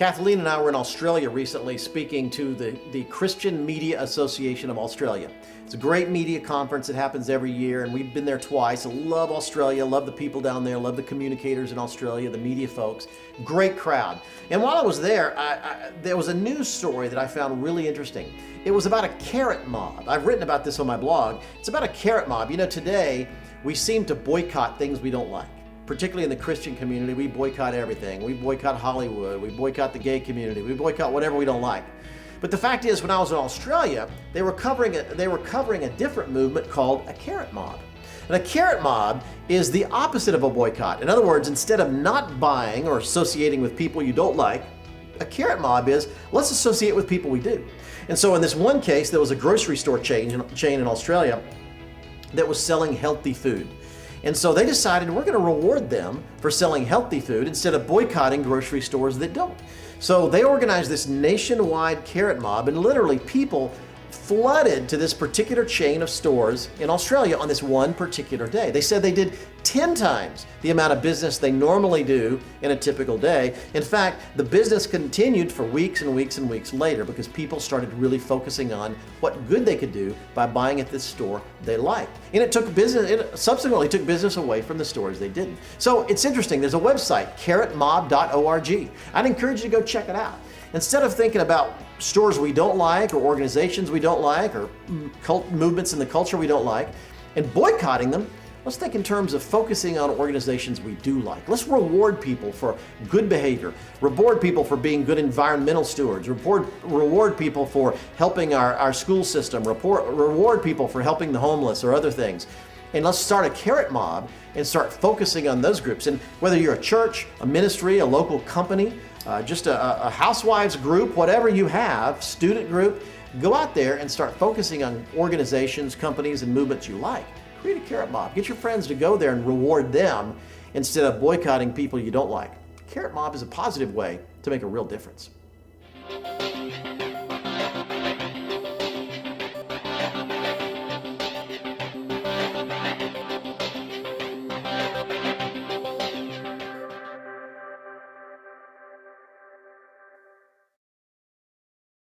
Kathleen and I were in Australia recently speaking to the Christian Media Association of Australia. It's a great media conference that happens every year, and we've been there twice. I love Australia, love the people down there, love the communicators in Australia, the media folks. Great crowd. And while I was there, there was a news story that I found really interesting. It was about a carrot mob. I've written about this on my blog. It's about a carrot mob. You know, today we seem to boycott things we don't like. Particularly in the Christian community, we boycott everything. We boycott Hollywood, we boycott the gay community, we boycott whatever we don't like. But the fact is, when I was in Australia, they were covering a different movement called a carrot mob. And a carrot mob is the opposite of a boycott. In other words, instead of not buying or associating with people you don't like, a carrot mob is, let's associate with people we do. And so in this one case, there was a grocery store chain in Australia that was selling healthy food. And so they decided we're going to reward them for selling healthy food instead of boycotting grocery stores that don't. So they organized this nationwide carrot mob, and literally people flooded to this particular chain of stores in Australia on this one particular day. They said they did 10 times the amount of business they normally do in a typical day. In fact, the business continued for weeks and weeks and weeks later because people started really focusing on what good they could do by buying at this store they liked. And it subsequently took business away from the stores they didn't. So it's interesting. There's a website, carrotmob.org. I'd encourage you to go check it out. Instead of thinking about stores we don't like or organizations we don't like or movements in the culture we don't like and boycotting them, let's think in terms of focusing on organizations we do like. Let's reward people for good behavior, reward people for being good environmental stewards, reward people for helping our school system, reward people for helping the homeless or other things. And let's start a carrot mob and start focusing on those groups. And whether you're a church, a ministry, a local company, just a housewives group, whatever you have, student group, go out there and start focusing on organizations, companies, and movements you like. Create a carrot mob. Get your friends to go there and reward them instead of boycotting people you don't like. Carrot mob is a positive way to make a real difference.